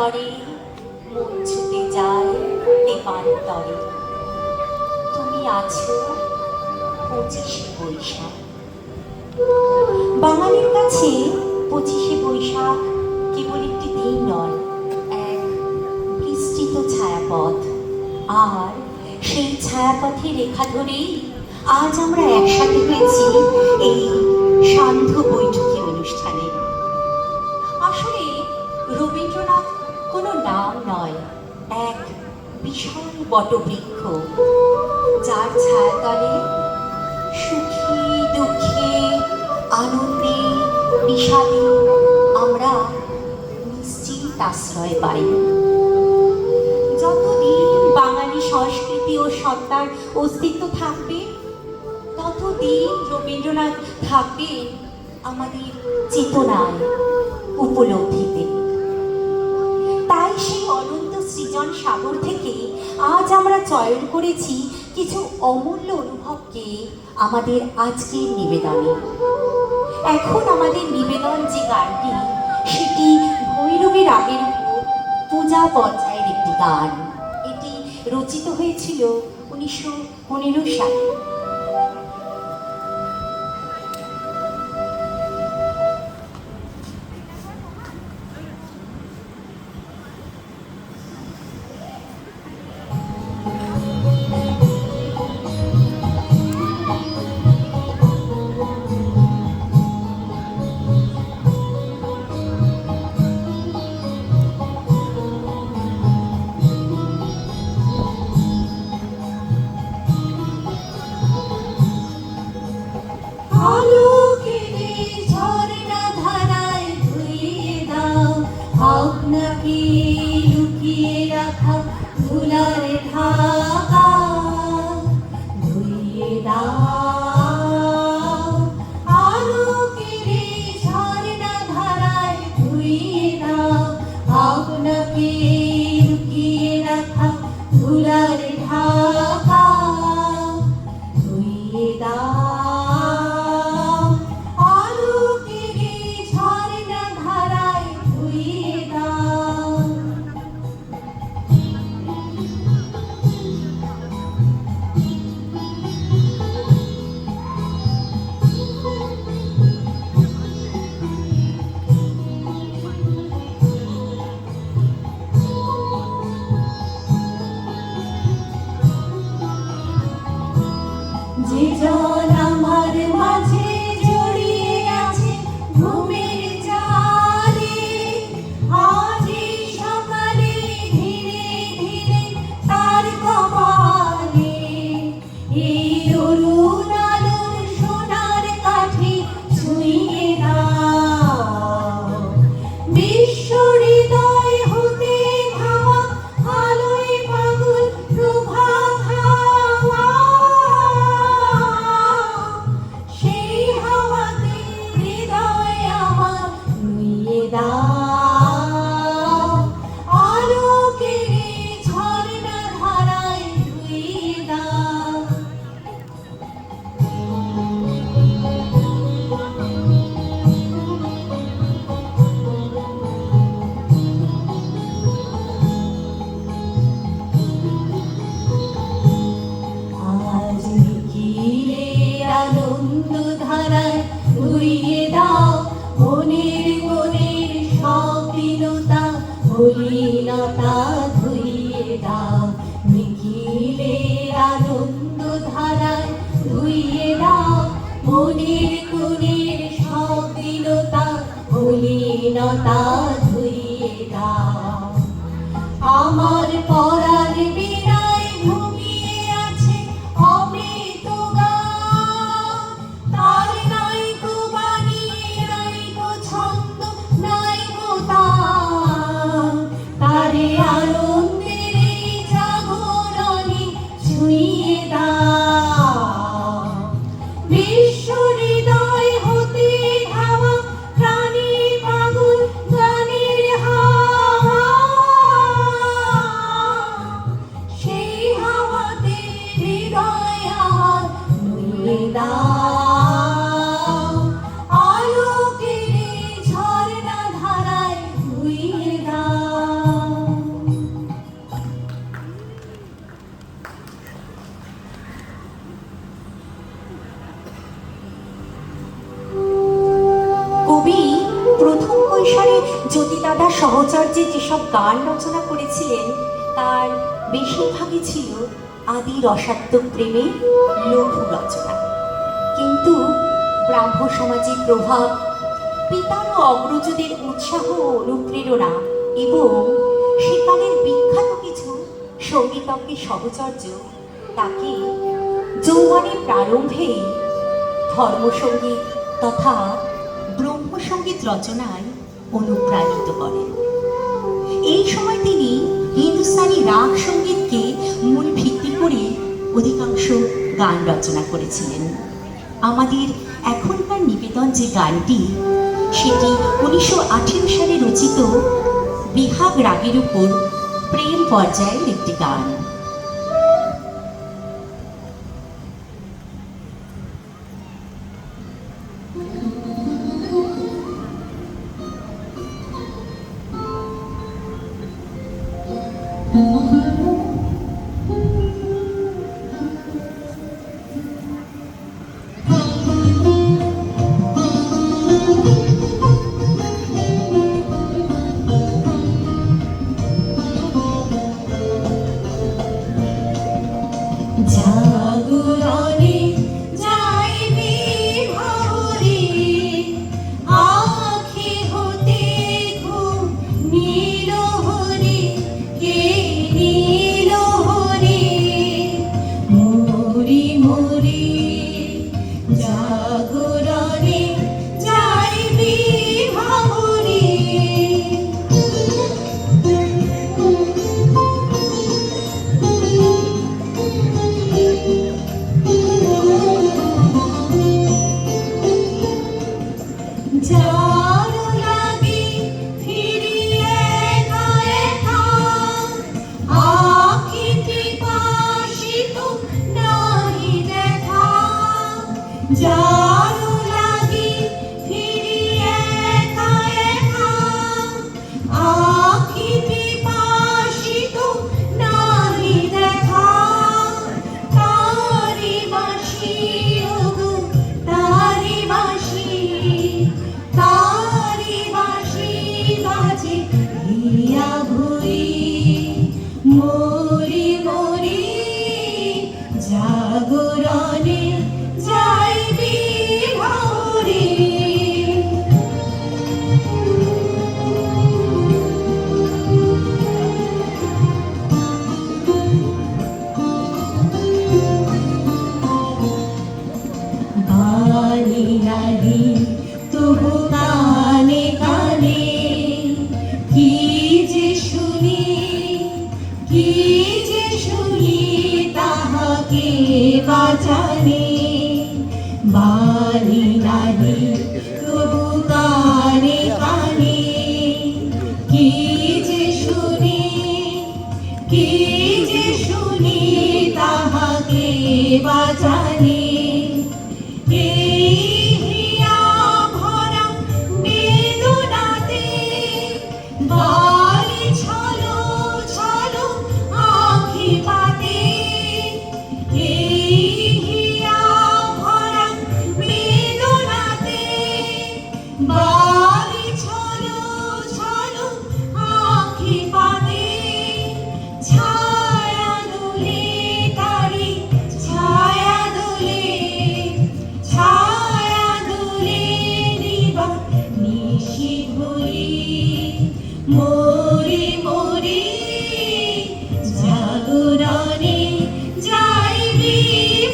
তরে মন ছুটে যায় দেবান্তরে। তুমি আছো 25শে বৈশাখ। বাঙালির কাছে 25শে বৈশাখ কেবল একটি দিন নয়, এক বিস্তৃত ছায়াপথ। আর সেই ছায়াপথে রেখা ধরেই আজ আমরা একসাথে হয়েছি এই সান্ধ্য বৈঠকি অনুষ্ঠানে। আসলে রবীন্দ্রনাথ কোনো নাম নয়, এক বিশাল বটবৃক্ষ, যার ছায়াতলে সুখী দুঃখে আনন্দে বিষাদে আমরা নিশ্চিত আশ্রয় পাই। যতদিন বাঙালি সংস্কৃতি ও সত্তার অস্তিত্ব থাকবে, ততদিন রবীন্দ্রনাথ থাকবে আমাদের চেতনায়, উপলব্ধিতে। তাই সেই অনন্ত সৃজন সাগর থেকে আজ আমরা চয়ন করেছি কিছু অমূল্য অনুভবকে আমাদের আজকের নিবেদনে। এখন আমাদের নিবেদন যে গানটি, সেটি ভৈরবী রাগের উপর পূজা পর্যায়ের একটি গান। এটি রচিত হয়েছিল 1915 সালে। আপনাকে লুকিয়ে রাখা ধুলার ঢাকা ধুইয়ে দাও, আলোকের ঝর্ণা ধারায় ধুইয়ে দাও। আপনাকে লুকিয়ে রাখা ধুলার ঢাকা ধুইয়ে দাও। যে জন আমার মাঝে জড়িয়ে আছে ঘুমের জালে, আজি সকালে ধীরে ধীরে তার কপালে এই অরুণ আলোর সোনার কাঠি ছুঁয়ে দাও। বিশ্ব হৃদয় হতে ধাওয়া আলোয় পাগল প্রভা খাওয়া, সেই হাওয়াতে হৃদয় আমার নুইয়ে দাও। আলোকের ঝর্ণা ধারায় ধুইয়ে দাও। আজ নিখিলের আনন্দ ধারায় ধুইয়ে দাও। মনের মনের স্বপ্নতা মলিনতা ধুইয়ে দাও। নিখিলের আনন্দ ধারায় ধুইয়ে দাও। মনের মনের স্বপ্নতা মলিনতা ধুইয়ে দাও। আমার পরার বেড়ায় ঘুমিয়ে আছে অমৃত গান, তার নাইকো বাণী নাইকো ছন্দ নাইকো তান, তারে আনন্দের জাগরণে ছুঁয়ে দাও। বিশ্ব হৃদয় হতে ধাওয়া প্রাণী পাগল গানের হাওয়া, সেই হাওয়াতে হৃদয় আমার নুইয়ে দাও। আলোকের ঝর্ণা ধারায় ধুইয়ে দাও। প্রথম কৈশোরে জ্যোতিদাদা সহচর্যে যেসব গান রচনা করেছিলেন তার বেশিরভাগই ছিল আদি রসাত্মক প্রেমের লঘু রচনা। কিন্তু ব্রাহ্ম সমাজের প্রভাব, পিতার ও অগ্রজদের উৎসাহ ও অনুপ্রেরণা এবং সেকালের বিখ্যাত কিছু সঙ্গীতজ্ঞের সহচর্য তাকে যৌবনের প্রারম্ভেই ধর্মসঙ্গীত তথা ব্রহ্মসঙ্গীত রচনায় অনুপ্রাণিত করেন। এই সময় তিনি হিন্দুস্তানি রাগ সঙ্গীতকে মূল ভিত্তি করে অধিকাংশ গান রচনা করেছিলেন। আমাদের এখনকার নিবেদন যে গানটি, সেটি 1918 সালে রচিত বিহাগ রাগের উপর প্রেম পর্যায়ের একটি গান। জাগরণে যাইবি ভোরে, আঁখি হতে ঘুম নীল হরে, কে নীল হরে, মরি মরি। জাগরণে যাইবি ভোরে, যার লাগি ফিরিয়ে গায়ে থাক, আঁখিটি পাশিত নাহি দেখা। যার লাগি ফিরিয়ে গায়ে থাক, আঁখিটি পাশিত নাহি দেখা। তারি বাঁশি ওগো তারি বাঁশি, তারি বাঁশি বাজে হিয়া ভুই, মরি মরি। জাগরণে যাইবি ভোরে, বাণী নাহি তবু কানে কানে, কি যে শুনি কি যে শুনি তাহাকে বাজানে। বাণী নাহি তবু কানে কানে, কি যে শুনি কি যে শুনি তাহাকে বাজানে। এই হিয়া ভরা বেদনাতে বালি ছলো ছলো আঁখি পাতে। এই হিয়া ভরা বেদনাতে বালি ছলো ছলো আঁখি পাতে। ছায়া দোলে তারি ছায়া দোলে, ছায়া দোলে নিবা নিশি ভরি, মরি মরি। জাগরণে যাইবি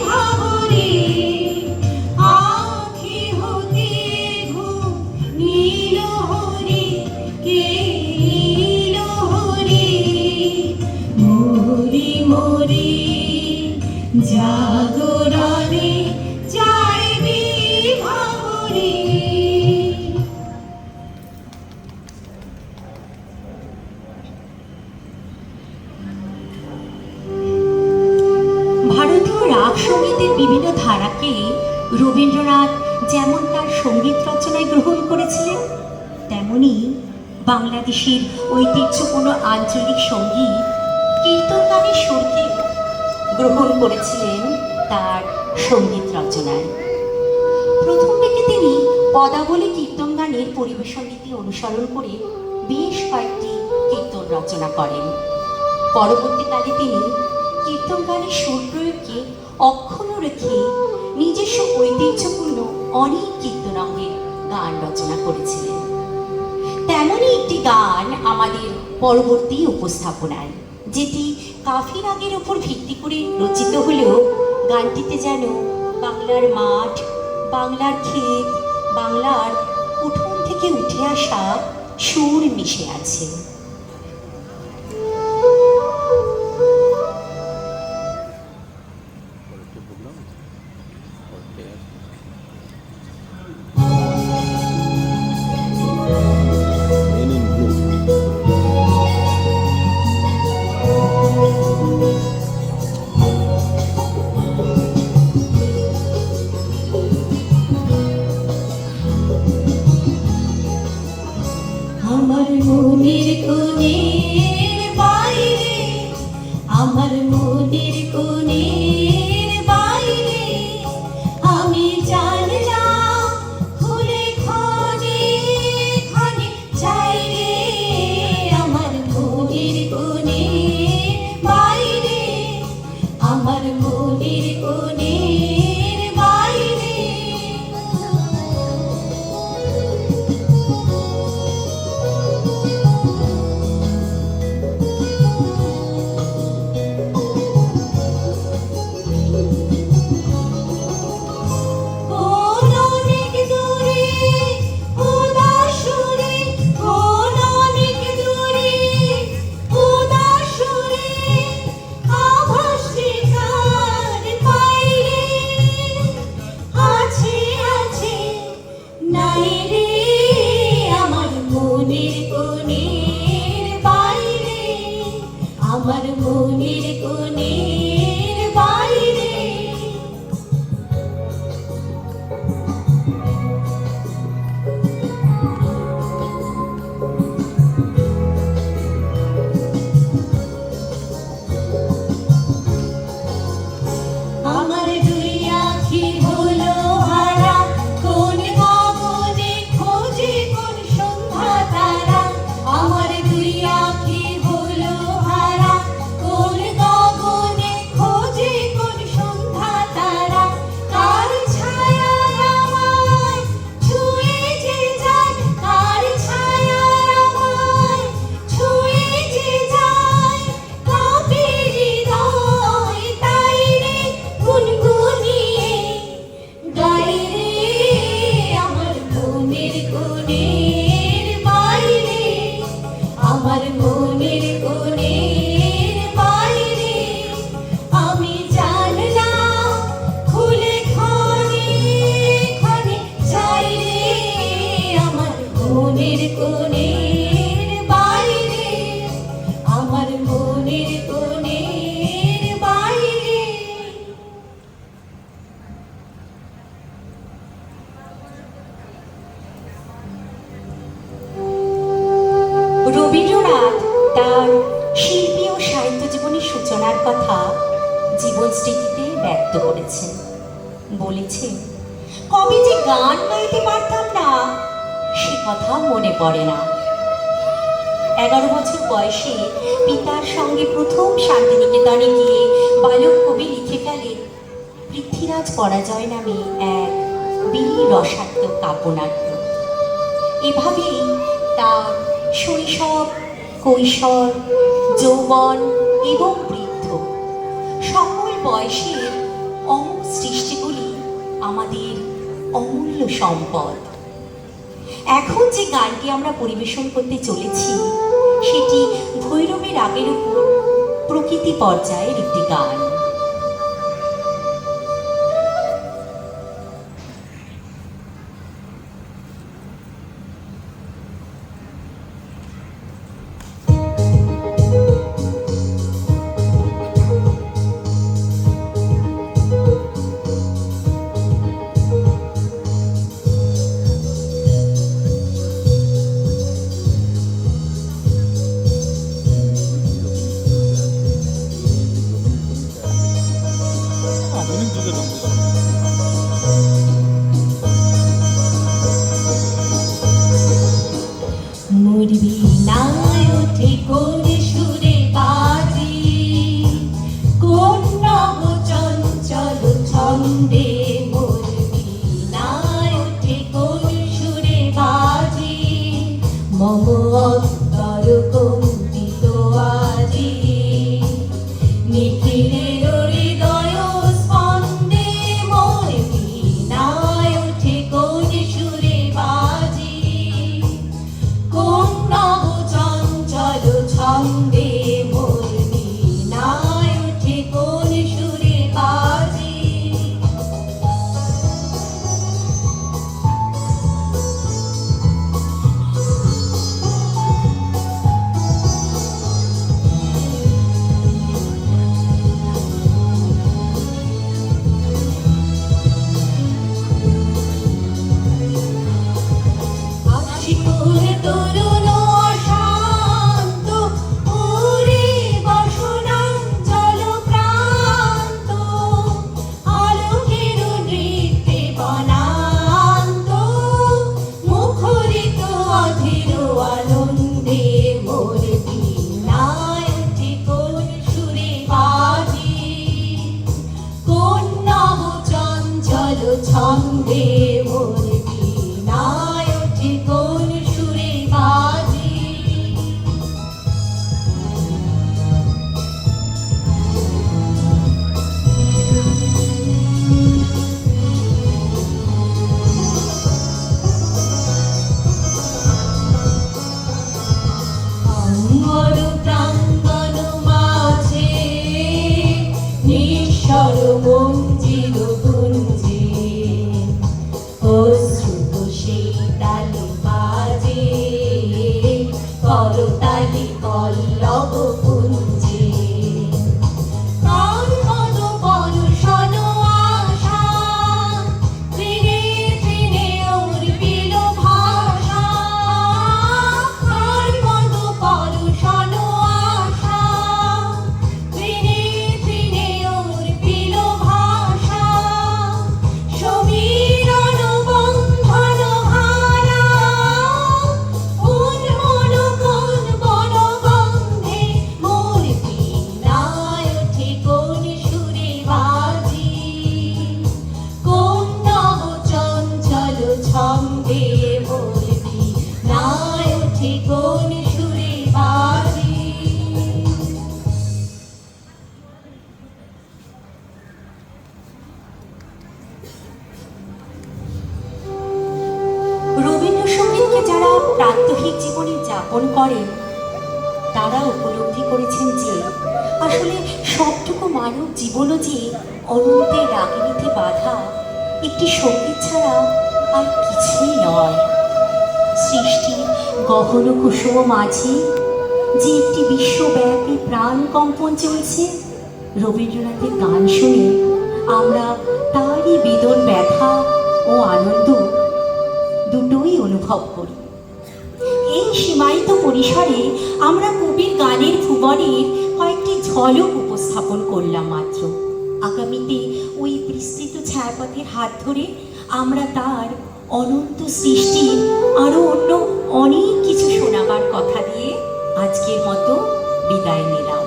ভোরে, আঁখি হতে ঘুম নীল হরে, কে নীল হরে, মরি মরি। জাগরণে যাইবি ভোরে। ভারতীয় রাগ সঙ্গীতের বিভিন্ন ধারাকে রবীন্দ্রনাথ যেমন তার সঙ্গীত রচনায় গ্রহণ করেছিলেন, তেমনি বাংলাদেশের ঐতিহ্যপূর্ণ আঞ্চলিক সঙ্গীত কীর্তন গানের সুরকে গ্রহণ করেছিলেন তার সঙ্গীত রচনায়। প্রথম দিকে তিনি পদাবলী কীর্তন গান গানের পরিবেশন রীতি অনুসরণ করে বেশ কয়েকটি কীর্তন রচনা করেন। পরবর্তীকালে তিনি কীর্তন গানের সুর প্রয়োগকে অক্ষুণ্ণ রেখে নিজস্ব ঐতিহ্যপূর্ণ অনেক কীর্তনাঙ্গের গান রচনা করেছিলেন। তেমনই একটি গান আমাদের পরবর্তী উপস্থাপনায়, যেটি কাফি রাগের উপর ভিত্তি করে রচিত হলেও গানটিতে যেন বাংলার মাঠ, বাংলার ক্ষেত, বাংলার উঠোন থেকে উঠে আসা সুর মিশে আছে। আমার মনের কোণের বাইরে, আমার মনের কোণের বাইরে আমি জানলাম খুলে ক্ষণে ক্ষণে চাই রে। আমার মনের কোণের বাইরে, আমার মনের কোণের বাইরে কোন অনেক দূরে উদাসুরে, কোন অনেক দূরে উদাসুরে আভাসে কার পাইরে আছে আছে নাই রে। আমার মনের কোণের বাইরে, আমার মনের কোণের বাইরে আমার দুই আখি হলো হারা, কোন গগনে খোঁজে কোন সন্ধ্যা তারা। আমার দুই আখি হলো হারা, কোন গগনে খোঁজে কোন সন্ধ্যা তারা। কার ছায়া আমায় ছুঁয়ে যে যায়, কার ছায়া আমায় ছুঁয়ে যে যায়, কাঁপে হৃদয় তাই রে গুনগুনিয়ে গাই রে। আমার মনের কোণের বাইরে, আমার মনের কোণের বাইরে আমি জানলাম খুলে ক্ষণে ক্ষণে চাই রে। আমার মনের কোণের বাইরে, আমার মনের কোণের বাইরে রবীন্দ্রনাথ তার শিল্পী ও সাহিত্য জীবনের সূচনার কথা জীবন স্মৃতিতে ব্যক্ত করেছেন। বলেছেন, কবে যে গান গাইতে পারতাম না সে কথা মনে পড়ে না। 11 বছর বয়সে পিতার সঙ্গে প্রথম শান্তিনিকেতনে গিয়ে বালক কবি লিখে ফেলেন পৃথ্বীরাজ পরাজয় নামে এক বীর রসাত্মক কাব্যনাট্য। এভাবেই তার শৈশব, কৈশোর, যৌবন এবং বৃদ্ধ সকল বয়সের অমর সৃষ্টিগুলি আমাদের অমূল্য সম্পদ। এখন যে গানটি আমরা পরিবেশন করতে চলেছি সেটি ভৈরবী রাগের উপর প্রকৃতি পর্যায়ের একটি গান। ছন্দে মোর বীণায় ওঠে কোন সুরে বাজে মম অন্তর কম্পিত আজি নিখিলের হৃদয় স্পন্দে মোর বীণায় ওঠে কোন সুরে বাজে কোন নব চঞ্চল ছন্দে মোর বীণায় ওঠে কোন সুরে বাজে আশিকুর তরুণ অশান্ত ওরে বসনাঞ্চল প্রান্ত আলোকের নৃত্যে বনান্ত মুখরিত অধীর আনন্দে মোর বীণায় ওঠে কোন সুরে বাজে কোন নব চঞ্চল ছন্দে মোর বীণায় ওঠে কোন সুরে বাজে অঙ্গর প্রাঙ্গণ মাঝে নিঃস্বর মঞ্জিল গুঞ্জে অশ্রুত সেই তালি বাজে করতালি পল্লব কুঞ্জে কার মদ পরশন আশা তৃণে তৃণে অর্পিল ভাষা কার মদ পরশন আশা তৃণে তৃণে অর্পিল ভাষা সমীরণ বন্ধন হারা উন্মন কোন বনগন্ধে মোর বীণায় ওঠে কোন সুরে বাজে কোন নব চঞ্চল ছন্দে মোর বীণায় ওঠে কোন সুরে বাজে রবীন্দ্রসঙ্গীতকে যারা প্রাত্যহিক জীবনে যাপন করেন তারা উপলব্ধি করেছেন যে আসলে সবটুকু মানব জীবনও যে অনন্তের রাগিনীতে বাঁধা একটি সঙ্গীত ছাড়া আর কিছুই নয়। সৃষ্টির গহন কুসুম মাঝে যে একটি বিশ্বব্যাপী প্রাণ কম্পন চলছে, রবীন্দ্রনাথের গান শুনে আমরা তারই বেদন ব্যথা ও আনন্দ দুটোই অনুভব করি। এই সীমায়িত পরিসরে আমরা কবির গানের ভুবনের কয়েকটি ঝলক উপস্থাপন করলাম মাত্র। আগামীতে ওই বিস্তৃত ছায়াপথের হাত ধরে আমরা তার অনন্ত সৃষ্টির আরো অন্য অনেক কিছু শোনাবার কথা দিয়ে আজকের মতো বিদায় নিলাম।